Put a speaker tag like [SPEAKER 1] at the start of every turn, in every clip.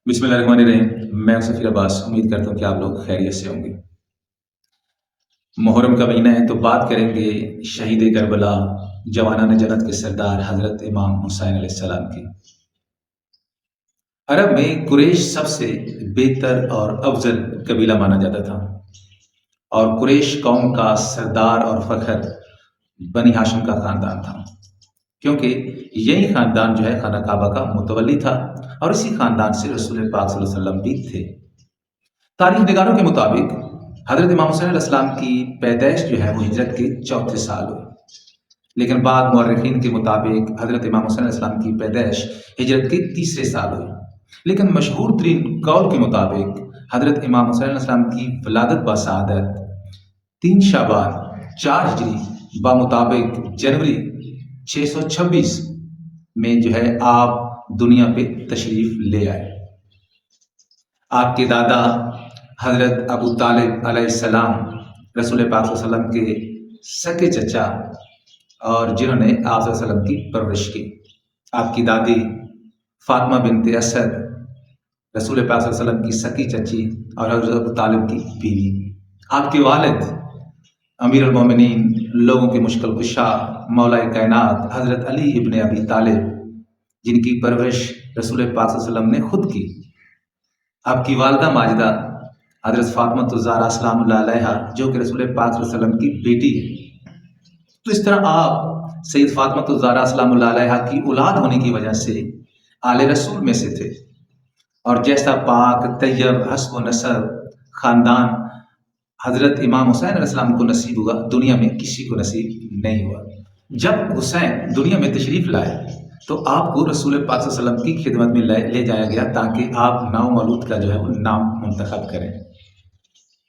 [SPEAKER 1] बिस्मिल्लाहिर्रहमानिर्रहीम। मैं सफ़ीर अब्बास उम्मीद करता हूँ कि आप लोग खैरियत से होंगे। मुहर्रम का महीना है तो बात करेंगे शहीद करबला जवानान जन्नत के सरदार हज़रत इमाम हुसैन अलैहिस्सलाम की। अरब में कुरैश सबसे बेहतर और अफजल कबीला माना जाता था और कुरैश कौम का सरदार और फ़ख्र बनी हाशिम का ख़ानदान था, क्योंकि यही ख़ानदान जो है खाना काबा का मुतवल्ली था और इसी ख़ानदान से रसूल पाक सल्लल्लाहु अलैहि वसल्लम भी थे। तारीख निगारों के मुताबिक हज़रत इमाम हुसैन अलैहिस्सलाम की पैदाइश जो है वो हिजरत के चौथे साल हुई, लेकिन बाद मुअर्रिखीन के मुताबिक हज़रत इमाम हुसैन अलैहिस्सलाम की पैदाइश हिजरत के तीसरे साल हुई। लेकिन मशहूर तरीन कौल के मुताबिक हज़रत इमाम हुसैन अलैहिस्सलाम की वलादत बसादत 3 शाबान 4 हिजरी बामुताबिक जनवरी 626 में जो है आप दुनिया पे तशरीफ़ ले आए। आपके दादा हज़रत अबू तालिब अलैहिस्सलाम रसूल पाक सल्लल्लाहु अलैहि वसल्लम के सगे चचा और जिन्होंने आप सल्लल्लाहु अलैहि वसल्लम की परवरिश की। आपकी दादी फातिमा बिनते असद रसूल पाक सल्लल्लाहु अलैहि वसल्लम की सगी चची और हज़रत अबू तालिब की बीवी। आपके वालिद अमीर अल मोमिनीन, लोगों के मुश्किल कुशा, मौलाए कायनात हज़रत अली इब्न अबी तालिब, जिनकी परवरिश रसूल पाक सल्लल्लाहु अलैहि वसल्लम ने खुद की। आपकी वालदा माजिदा हज़रत फातिमा ज़हरा सलामुल्लाह अलैहा, जो कि रसूल पाक सल्लल्लाहु अलैहि वसल्लम की बेटी है। तो इस तरह आप सैयद फातिमा ज़हरा सलामुल्लाह अलैहा की औलाद होने की वजह से आले रसूल में से थे, और जैसा पाक तैयब हस्ब नसब ख़ानदान हज़रत इमाम हुसैन अलैहिस्सलाम को नसीब हुआ, दुनिया में किसी को नसीब नहीं हुआ। जब हुसैन दुनिया में तशरीफ़ लाए तो आपको रसूल पाक सल्लल्लाहु अलैहि वसल्लम की खिदमत में ले जाया गया ताकि आप नाव मौलूद का जो है वो नाम मुंतखब करें।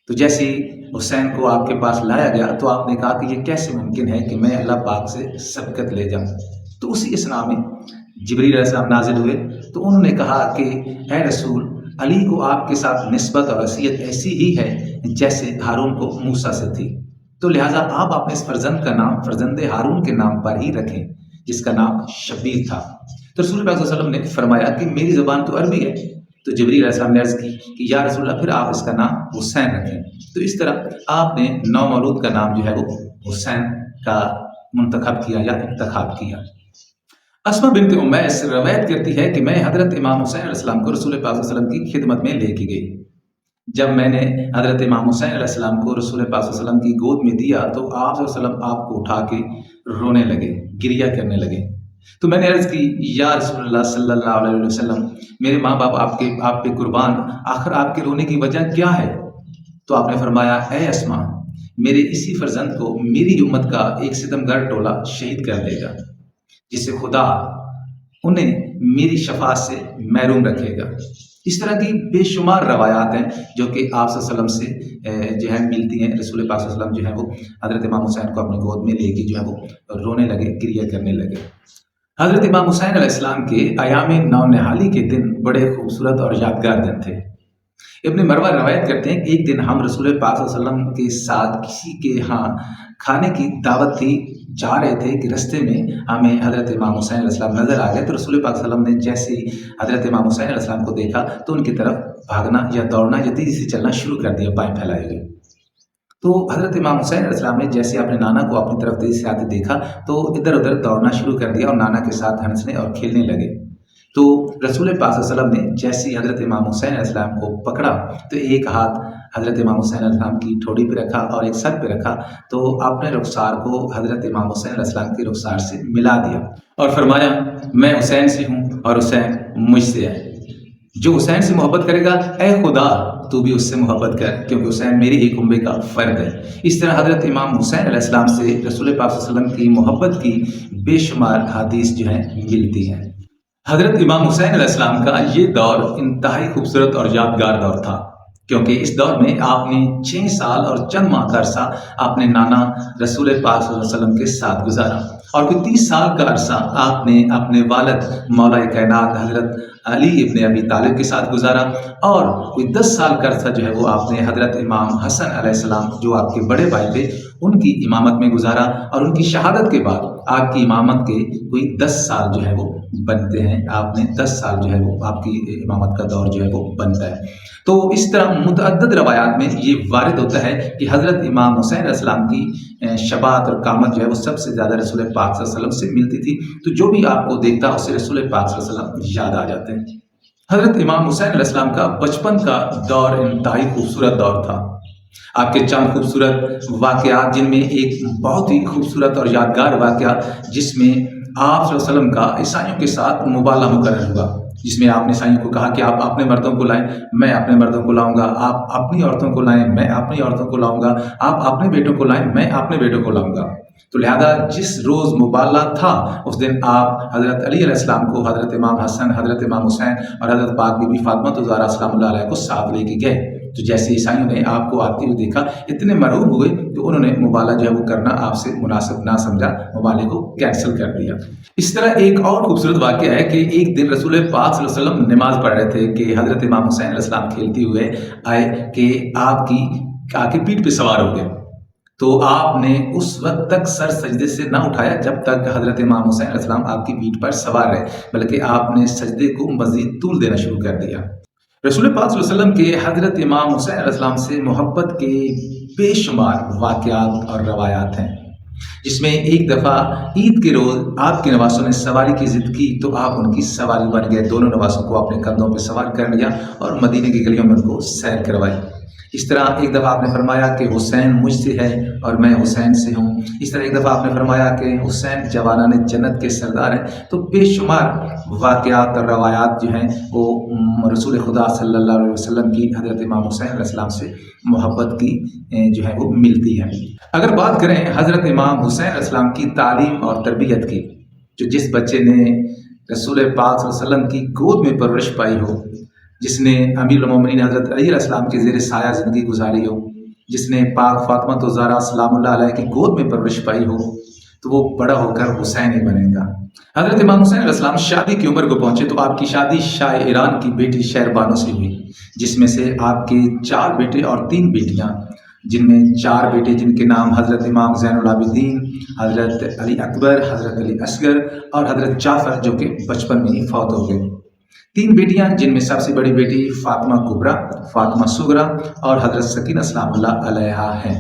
[SPEAKER 1] तो जैसे हुसैन को आपके पास लाया गया तो आपने कहा कि ये कैसे मुमकिन है कि मैं अल्लाह पाक से सबकत ले जाऊं। तो उसी इसना में जिब्रील अलैहिस्सलाम नाजिल हुए तो उन्होंने कहा कि ऐ रसूल, अली को आपके साथ निस्बत और वसीयत ऐसी ही है जैसे हारून को मूसा से थी, तो लिहाजा आप अपने इस फर्जंद का नाम फर्जंद हारून के नाम पर ही रखें, जिसका नाम शब्बीर था। तो रसूल पाक सल्लल्लाहु अलैहि वसल्लम ने फरमाया कि मेरी ज़ुबान तो अरबी है। तो जिब्रील अलैहिस्सलाम ने अर्ज़ की कि या रसूल अल्लाह, फिर आप इसका नाम हुसैन रखें। तो इस तरह आपने नौ मौलूद का नाम जो है वो हुसैन का मुंतखब किया या इंतखाब किया। अस्मा बिन्त उमैस रवायत करती है कि मैं हज़रत इमाम हुसैन अलैहिस्सलाम को रसूल पाक सल्लल्लाहु अलैहि वसल्लम की खिदमत में लेके गई। जब मैंने हज़रत इमाम हुसैन अलैहिस्सलाम को रसूल पाक सल्लल्लाहु अलैहि वसल्लम की गोद में दिया तो आप सल्लल्लाहु अलैहि वसल्लम आपको उठा के रोने लगे, गिरिया करने लगे। तो मैंने अर्ज़ की, या रसूलल्लाह सल्लल्लाहु अलैहि वसल्लम, मेरे माँ बाप आप पे कुर्बान, आखिर आपके रोने की वजह क्या है? तो आपने फरमाया, ऐ अस्मा, मेरे इसी फर्जंद को मेरी उम्मत का एक सितमगर टोला शहीद कर देगा, जिससे खुदा उन्हें मेरी शफात से महरूम रखेगा। इस तरह की बेशुमार रवायात हैं जो कि आप सल्लल्लाहु अलैहि वसल्लम से जो है मिलती हैं। रसूल पाक सल्लल्लाहु अलैहि वसल्लम जो है वो हज़रत इमाम हुसैन को अपनी गोद में लेके जो है वो रोने लगे, गिरिया करने लगे। हज़रत इमाम हुसैन अलैहिस्सलाम के अयाम नौनिहाली के दिन बड़े खूबसूरत और यादगार दिन थे। इब्न मरवा रवायत करते हैं कि एक दिन हम रसूल पाक सल्लल्लाहु अलैहि वसल्लम के साथ किसी के यहाँ खाने की दावत थी, जा रहे थे कि रास्ते में हमें हज़रत इमाम हुसैन अलैहिस्सलाम नज़र आ गए। तो रसूल पाक सल्लल्लाहु अलैहि वसल्लम ने जैसे ही हज़रत इमाम हुसैन अलैहिस्सलाम को देखा तो उनकी तरफ भागना या दौड़ना या तेज़ी से चलना शुरू कर दिया, पाँव फैलाए हुए। तो हज़रत इमाम हुसैन अलैहिस्सलाम ने जैसे अपने नाना को अपनी तरफ तेज़ी से आते देखा तो इधर उधर दौड़ना शुरू कर दिया और नाना के साथ हंसने और खेलने लगे। तो रसूल पाक सल्लल्लाहु अलैहि वसल्लम ने जैसे ही हज़रत इमाम हुसैन अलैहिस्सलाम को पकड़ा तो एक हाथ हज़रत इमाम हुसैन अलैहिस्सलाम की ठोड़ी पे रखा और एक सर पे रखा, तो अपने रुखसार को हज़रत इमाम हुसैन अलैहिस्सलाम के रुखसार से मिला दिया और फरमाया, मैं हुसैन से हूँ और हुसैन मुझसे है। जो हुसैन से मोहब्बत करेगा, ए खुदा तू भी उससे मोहब्बत कर, क्योंकि हुसैन मेरी ही कुंबे का फ़र्द है। इस तरह हज़रत इमाम हुसैन अलैहिस्सलाम से रसूल पाक सल्लल्लाहु अलैहि वसल्लम की मोहब्बत की बेशुमार हदीस जो हैं मिलती हैं। हज़रत इमाम हुसैन अलैहिस्सलाम का ये दौर इंतहाई खूबसूरत और यादगार दौर था, क्योंकि इस दौर में आपने 6 साल और चंद माह का अरसा अपने नाना रसूल पाक सल्लल्लाहु अलैहि वसल्लम के साथ गुजारा और कोई 30 साल का अरसा आपने अपने वालिद मौलाए कायनात हज़रत अली इब्न अबी तालिब के साथ गुजारा और कोई 10 साल का अरसा जो है वो आपने हज़रत इमाम हसन अलैहिस्सलाम, जो आपके बड़े भाई थे, उनकी इमामत में गुजारा और उनकी शहादत के बाद आपकी इमामत के कोई 10 साल जो है वो بنتے ہیں، آپ نے 10 سال جو ہے وہ آپ کی امامت کا دور جو ہے وہ بنتا ہے۔ تو اس طرح متعدد روایات میں یہ وارد ہوتا ہے کہ حضرت امام حسین علیہ السلام کی شباعت اور قامت جو ہے وہ سب سے زیادہ رسول پاک صلی اللہ علیہ وسلم سے ملتی تھی، تو جو بھی آپ کو دیکھتا اسے رسول پاک صلی اللہ علیہ وسلم یاد آ جاتے ہیں۔ حضرت امام حسین علیہ السلام کا بچپن کا دور انتہائی خوبصورت دور تھا۔ آپ کے چند خوبصورت واقعات، جن میں ایک بہت ہی خوبصورت اور یادگار واقعہ جس میں آپ صلی اللہ علیہ وسلم کا عیسائیوں کے ساتھ مبالغہ مقرر ہوا، جس میں آپ نے عیسائیوں کو کہا کہ آپ اپنے مردوں کو لائیں، میں اپنے مردوں کو لاؤں گا، آپ اپنی عورتوں کو لائیں، میں اپنی عورتوں کو لاؤں گا، آپ اپنے بیٹوں کو لائیں، میں اپنے بیٹوں کو لاؤں گا۔ تو لہذا جس روز مبالغہ تھا اس دن آپ حضرت علی علیہ السلام کو، حضرت امام حسن، حضرت امام حسین اور حضرت پاک بی بی فاطمہ الزہرا سلام اللہ علیہ کو ساتھ لے کے گئے۔ تو جیسے عیسائیوں نے آپ کو آتے ہوئے دیکھا، اتنے مرعوب ہوئے کہ انہوں نے مبالغہ جو ہے وہ کرنا آپ سے مناسب نہ سمجھا، مبالغے کو کینسل کر دیا۔ اس طرح ایک اور خوبصورت واقعہ ہے کہ ایک دن رسول پاک صلی اللہ علیہ وسلم نماز پڑھ رہے تھے کہ حضرت امام حسین علیہ السلام کھیلتے ہوئے آئے کہ آپ کی آ کے پیٹھ پہ سوار ہو گئے، تو آپ نے اس وقت تک سر سجدے سے نہ اٹھایا جب تک حضرت امام حسین علیہ السلام آپ کی پیٹھ پر سوار رہے، بلکہ آپ نے سجدے کو مزید طول دینا شروع کر دیا۔ رسول پاک صلی اللہ علیہ وسلم کے حضرت امام حسین علیہ السلام سے محبت کے بے شمار واقعات اور روایات ہیں، جس میں ایک دفعہ عید کے روز آپ کے نواسوں نے سواری کی ضد کی تو آپ ان کی سواری بن گئے، دونوں نواسوں کو اپنے کندھوں پہ سوار کر لیا اور مدینے کی گلیوں میں ان کو سیر کروائی۔ اس طرح ایک دفعہ آپ نے فرمایا کہ حسین مجھ سے ہے اور میں حسین سے ہوں۔ اس طرح ایک دفعہ آپ نے فرمایا کہ حسین جوانان جنت کے سردار ہیں۔ تو بے شمار واقعات اور روایات جو ہیں وہ رسول خدا صلی اللہ علیہ وسلم کی حضرت امام حسین علیہ السلام سے محبت کی جو ہے وہ ملتی ہے۔ اگر بات کریں حضرت امام حسین علیہ السلام کی تعلیم اور تربیت کی، جو جس بچے نے رسول پاک صلی اللہ علیہ وسلم کی گود میں پرورش پائی ہو، جس نے امیر المومنین حضرت علی علیہ السلام کے زیر سایہ زندگی گزاری ہو، جس نے پاک فاطمہ الزہرا سلام اللہ علیہ کی گود میں پرورش پائی ہو، تو وہ بڑا ہو کر حسین ہی بنے گا۔ حضرت امام حسین علیہ السلام شادی کی عمر کو پہنچے تو آپ کی شادی شاہ ایران کی بیٹی شہر بانو سے ہوئی، جس میں سے آپ کے 4 بیٹے اور 3 بیٹیاں، جن میں 4 بیٹے جن کے نام حضرت امام زین العابدین، حضرت علی اکبر، حضرت علی اصغر اور حضرت جعفر، جو کہ بچپن میں ہی فوت ہو گئے۔ 3 بیٹیاں جن میں سب سے بڑی بیٹی فاطمہ کبریٰ، فاطمہ صغریٰ اور حضرت سکینہ سلام اللہ علیہا ہیں۔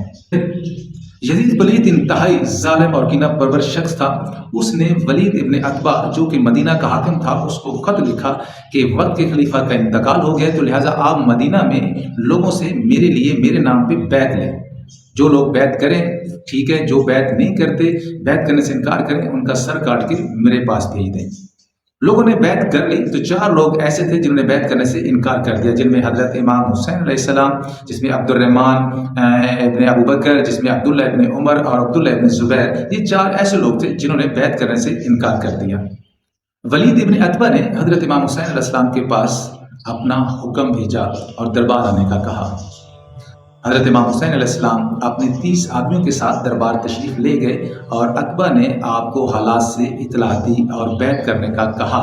[SPEAKER 1] یزید ولید انتہائی ظالم اور کینہ پرور شخص تھا۔ اس نے ولید ابن عتبہ جو کہ مدینہ کا حاکم تھا اس کو خط لکھا کہ وقت کے خلیفہ کا انتقال ہو گیا، تو لہٰذا آپ مدینہ میں لوگوں سے میرے لیے میرے نام پہ بیعت لیں، جو لوگ بیعت کریں ٹھیک ہے، جو بیعت نہیں کرتے، بیعت کرنے سے انکار کریں، ان کا سر کاٹ کے میرے پاس بھیج دیں۔ لوگوں نے بیعت کر لی تو 4 لوگ ایسے تھے جنہوں نے بیعت کرنے سے انکار کر دیا، جن میں حضرت امام حسین علیہ السلام، جس میں عبد الرحمن ابن ابو بکر، جس میں عبداللہ ابن عمر اور عبداللہ ابن زبیر، یہ 4 ایسے لوگ تھے جنہوں نے بیعت کرنے سے انکار کر دیا۔ ولید ابن عتبہ نے حضرت امام حسین علیہ السلام کے پاس اپنا حکم بھیجا اور دربار آنے کا کہا۔ حضرت امام حسین علیہ السلام اپنے 30 آدمیوں کے ساتھ دربار تشریف لے گئے اور عتبہ نے آپ کو حالات سے اطلاع دی اور بیعت کرنے کا کہا،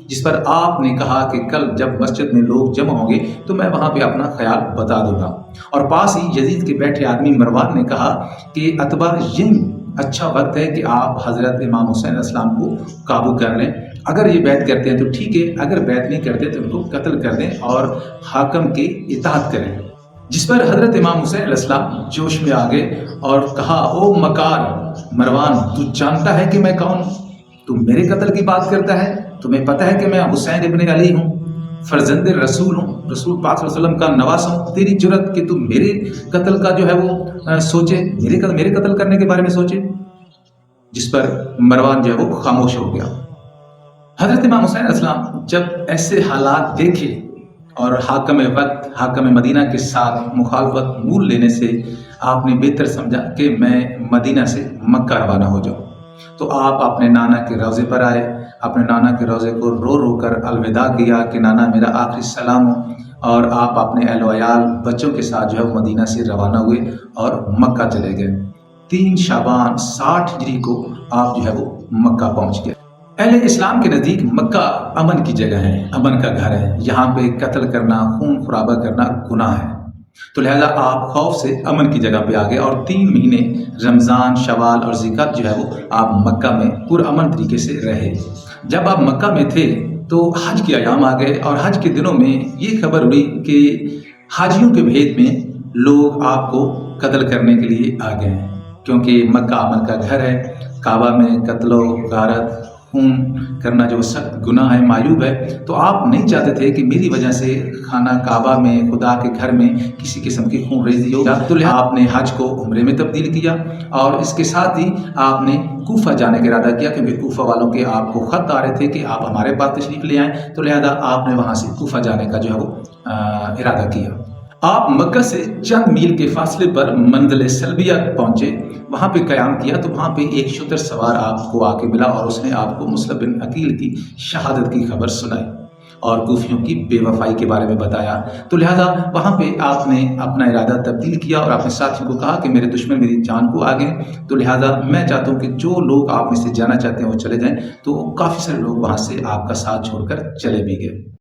[SPEAKER 1] جس پر آپ نے کہا کہ کل جب مسجد میں لوگ جمع ہوں گے تو میں وہاں پہ اپنا خیال بتا دوں گا۔ اور پاس ہی یزید کے بیٹھے آدمی مروان نے کہا کہ عتبہ یہ اچھا وقت ہے کہ آپ حضرت امام حسین علیہ السلام کو قابو کر لیں، اگر یہ بیعت کرتے ہیں تو ٹھیک ہے، اگر بیعت نہیں کرتے تو ان کو قتل کر دیں اور حاکم کے اطاعت کریں۔ جس پر حضرت امام حسین علیہ السلام جوش میں آ گئے اور کہا، او مکار مروان، تو جانتا ہے کہ میں کون ہوں؟ تو میرے قتل کی بات کرتا ہے؟ تمہیں پتہ ہے کہ میں حسین ابن علی ہوں، فرزند رسول ہوں، رسول پاک صلی اللہ علیہ وسلم کا نواس ہوں۔ تیری جرت کہ تو میرے قتل کا جو ہے وہ سوچے، میرے قتل کرنے کے بارے میں سوچے؟ جس پر مروان جو ہے وہ خاموش ہو گیا۔ حضرت امام حسین علیہ السلام جب ایسے حالات دیکھے اور حاکم وقت، حاکم مدینہ کے ساتھ مخالفت مول لینے سے آپ نے بہتر سمجھا کہ میں مدینہ سے مکہ روانہ ہو جاؤں، تو آپ اپنے نانا کے روضے پر آئے، اپنے نانا کے روضے کو رو رو کر الوداع کیا کہ نانا میرا آخری سلام ہو، اور آپ اپنے اہل و عیال بچوں کے ساتھ جو ہے مدینہ سے روانہ ہوئے اور مکہ چلے گئے۔ 3 شعبان 60 ہجری کو آپ جو ہے وہ مکہ پہنچ گئے۔ اہل اسلام کے نزدیک مکہ امن کی جگہ ہے، امن کا گھر ہے، یہاں پہ قتل کرنا، خون خرابہ کرنا گناہ ہے، تو لہذا آپ خوف سے امن کی جگہ پہ آ گئے اور 3 مہینے رمضان، شوال اور ذی القعدہ جو ہے وہ آپ مکہ میں پرامن طریقے سے رہے۔ जब आप मक्का में थे तो हज के अयाम आ गए और हज के दिनों में ये खबर उड़ी कि हाजियों के भेद में लोग आपको कत्ल करने के लिए आ गए हैं, क्योंकि मक्का अमन का घर है। काबा में कत्लो गारत खून करना जो सख्त गुनाह है, मायूब है। तो आप नहीं चाहते थे कि मेरी वजह से खाना काबा में, खुदा के घर में किसी किस्म की खून रेजी होगा। तो लिहाजा आपने हज को उम्रे में तब्दील किया और इसके साथ ही आपने कूफा जाने का इरादा किया, क्योंकि कूफा वालों के आपको ख़त आ रहे थे कि आप हमारे पास तशरीफ़ ले आएँ। तो लिहाजा आपने वहाँ से कूफा जाने का जो है वो इरादा किया। आप मक्का से चंद मील के फासले पर मंजिल सलबिया पहुँचे, वहाँ पे क़याम किया। तो वहाँ पे एक शुतर सवार आपको आके मिला और उसने आपको मुस्लिम बिन अकील की शहादत की खबर सुनाई और कूफियों की बेवफाई के बारे में बताया। तो लिहाजा वहाँ पे आपने अपना इरादा तब्दील किया और अपने साथियों को कहा कि मेरे दुश्मन मेरी जान को आ गए, तो लिहाजा मैं चाहता हूँ कि जो लोग आप में से जाना चाहते हैं वो चले जाएँ। तो काफ़ी सारे लोग वहाँ से आपका साथ छोड़कर चले भी गए।